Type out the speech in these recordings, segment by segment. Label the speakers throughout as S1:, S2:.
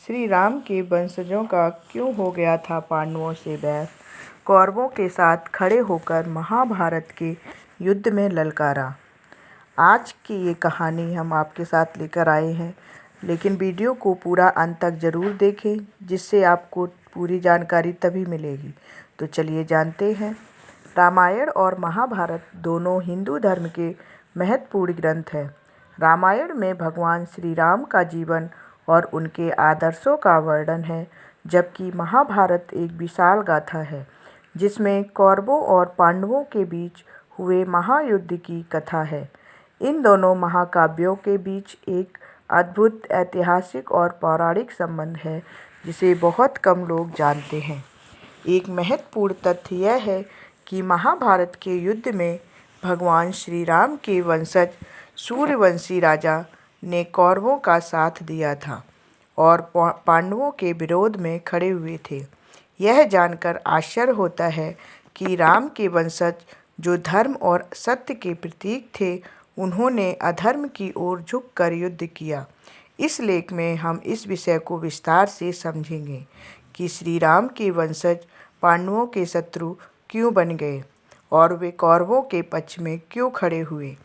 S1: श्री राम के वंशजों का क्यों हो गया था पांडवों से बैर, कौरवों के साथ खड़े होकर महाभारत के युद्ध में ललकारा। आज की ये कहानी हम आपके साथ लेकर आए हैं, लेकिन वीडियो को पूरा अंत तक ज़रूर देखें, जिससे आपको पूरी जानकारी तभी मिलेगी। तो चलिए जानते हैं। रामायण और महाभारत दोनों हिंदू धर्म के महत्वपूर्ण ग्रंथ हैं। रामायण में भगवान श्री राम का जीवन और उनके आदर्शों का वर्णन है, जबकि महाभारत एक विशाल गाथा है जिसमें कौरवों और पांडवों के बीच हुए महायुद्ध की कथा है। इन दोनों महाकाव्यों के बीच एक अद्भुत ऐतिहासिक और पौराणिक संबंध है जिसे बहुत कम लोग जानते हैं। एक महत्वपूर्ण तथ्य यह है कि महाभारत के युद्ध में भगवान श्री राम के वंशज सूर्यवंशी राजा ने कौरवों का साथ दिया था और पांडवों के विरोध में खड़े हुए थे। यह जानकर आश्चर्य होता है कि राम के वंशज, जो धर्म और सत्य के प्रतीक थे, उन्होंने अधर्म की ओर झुककर युद्ध किया। इस लेख में हम इस विषय को विस्तार से समझेंगे कि श्री राम के वंशज पांडवों के शत्रु क्यों बन गए और वे कौरवों के पक्ष में क्यों खड़े हुए।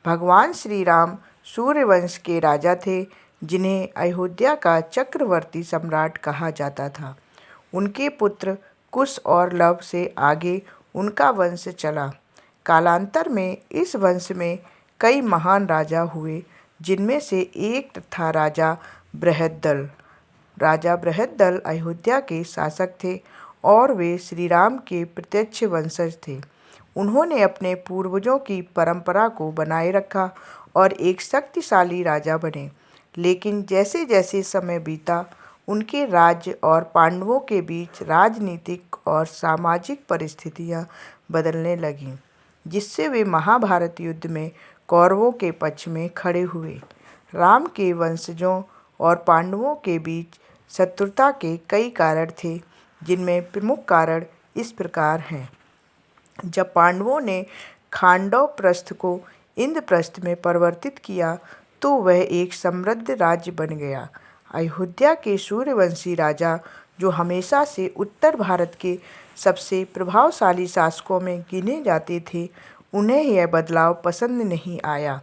S1: भगवान श्री राम सूर्यवंश के राजा थे, जिन्हें अयोध्या का चक्रवर्ती सम्राट कहा जाता था। उनके पुत्र कुश और लव से आगे उनका वंश चला। कालांतर में इस वंश में कई महान राजा हुए, जिनमें से एक था राजा बृहद्दल। राजा बृहद्दल अयोध्या के शासक थे और वे श्री राम के प्रत्यक्ष वंशज थे। उन्होंने अपने पूर्वजों की परंपरा को बनाए रखा और एक शक्तिशाली राजा बने। लेकिन जैसे जैसे समय बीता, उनके राज्य और पांडवों के बीच राजनीतिक और सामाजिक परिस्थितियां बदलने लगीं, जिससे वे महाभारत युद्ध में कौरवों के पक्ष में खड़े हुए। राम के वंशजों और पांडवों के बीच शत्रुता के कई कारण थे, जिनमें प्रमुख कारण इस प्रकार हैं। जब पांडवों ने खांडव प्रस्थ को इंद्रप्रस्थ में परिवर्तित किया, तो वह एक समृद्ध राज्य बन गया। अयोध्या के सूर्यवंशी राजा, जो हमेशा से उत्तर भारत के सबसे प्रभावशाली शासकों में गिने जाते थे, उन्हें यह बदलाव पसंद नहीं आया।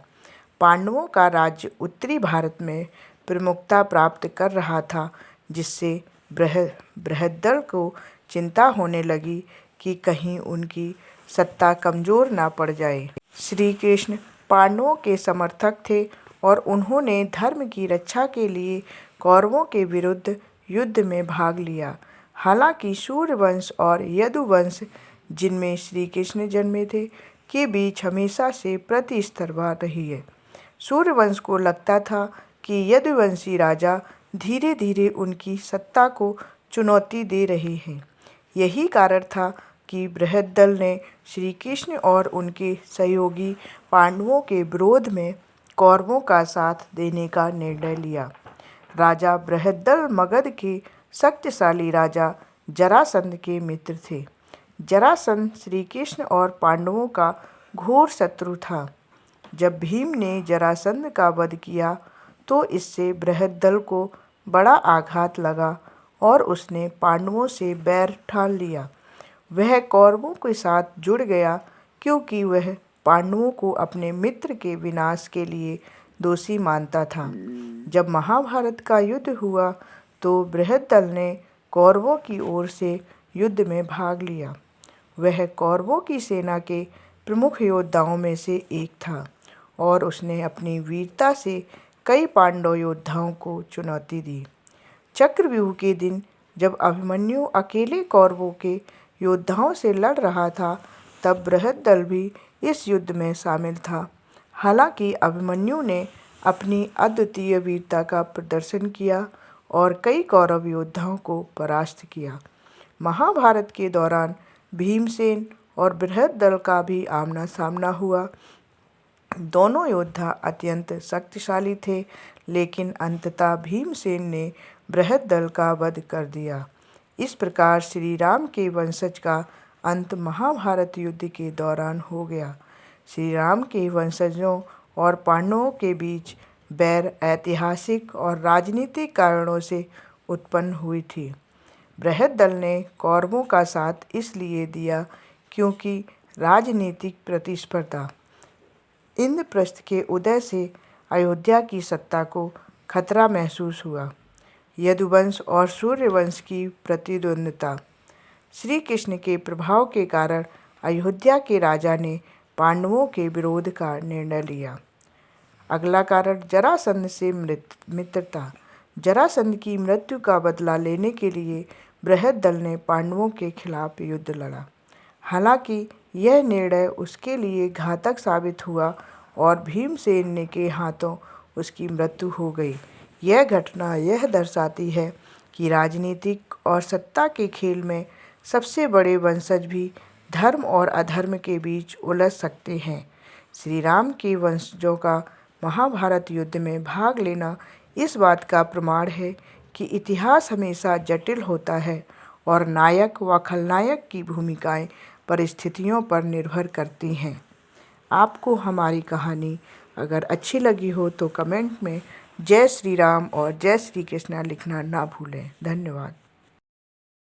S1: पांडवों का राज्य उत्तरी भारत में प्रमुखता प्राप्त कर रहा था, जिससे बृहद्दल को चिंता होने लगी कि कहीं उनकी सत्ता कमजोर ना पड़ जाए। श्री कृष्ण पांडवों के समर्थक थे और उन्होंने धर्म की रक्षा के लिए कौरवों के विरुद्ध युद्ध में भाग लिया। हालांकि सूर्यवंश और यदुवंश, जिनमें श्री कृष्ण जन्मे थे, के बीच हमेशा से प्रतिस्पर्धा रही है। सूर्यवंश को लगता था कि यदुवंशी राजा धीरे धीरे उनकी सत्ता को चुनौती दे रहे हैं। यही कारण था कि बृहद्दल ने श्री कृष्ण और उनके सहयोगी पांडवों के विरोध में कौरवों का साथ देने का निर्णय लिया। राजा बृहद्दल मगध के शक्तिशाली राजा जरासंध के मित्र थे। जरासंध श्री कृष्ण और पांडवों का घोर शत्रु था। जब भीम ने जरासंध का वध किया, तो इससे बृहद्दल को बड़ा आघात लगा और उसने पांडवों से बैर ठान लिया। वह कौरवों के साथ जुड़ गया, क्योंकि वह पांडवों को अपने मित्र के विनाश के लिए दोषी मानता था। जब महाभारत का युद्ध हुआ, तो बृहद्दल ने कौरवों की ओर से युद्ध में भाग लिया। वह कौरवों की सेना के प्रमुख योद्धाओं में से एक था और उसने अपनी वीरता से कई पांडव योद्धाओं को चुनौती दी। चक्रव्यूह के दिन जब अभिमन्यु अकेले कौरवों के योद्धाओं से लड़ रहा था, तब बृहद्दल भी इस युद्ध में शामिल था। हालांकि अभिमन्यु ने अपनी अद्वितीय वीरता का प्रदर्शन किया और कई कौरव योद्धाओं को परास्त किया। महाभारत के दौरान भीमसेन और बृहद्दल का भी आमना सामना हुआ। दोनों योद्धा अत्यंत शक्तिशाली थे, लेकिन अंततः भीमसेन ने बृहद्दल का वध कर दिया। इस प्रकार श्री राम के वंशज का अंत महाभारत युद्ध के दौरान हो गया। श्री राम के वंशजों और पांडवों के बीच बैर ऐतिहासिक और राजनीतिक कारणों से उत्पन्न हुई थी। बृहद दल ने कौरवों का साथ इसलिए दिया क्योंकि राजनीतिक प्रतिस्पर्धा, इंद्रप्रस्थ के उदय से अयोध्या की सत्ता को खतरा महसूस हुआ। यदुवंश और सूर्यवंश की प्रतिद्वंद्विता, श्री कृष्ण के प्रभाव के कारण अयोध्या के राजा ने पांडवों के विरोध का निर्णय लिया। अगला कारण जरासंध से मित्रता, जरासंध की मृत्यु का बदला लेने के लिए बृहद दल ने पांडवों के खिलाफ युद्ध लड़ा। हालांकि यह निर्णय उसके लिए घातक साबित हुआ और भीमसेन के हाथों उसकी मृत्यु हो गई। यह घटना यह दर्शाती है कि राजनीतिक और सत्ता के खेल में सबसे बड़े वंशज भी धर्म और अधर्म के बीच उलझ सकते हैं। श्री राम के वंशजों का महाभारत युद्ध में भाग लेना इस बात का प्रमाण है कि इतिहास हमेशा जटिल होता है और नायक व खलनायक की भूमिकाएं परिस्थितियों पर निर्भर करती हैं। आपको हमारी कहानी अगर अच्छी लगी हो तो कमेंट में जय श्री राम और जय श्री कृष्णा लिखना ना भूलें। धन्यवाद।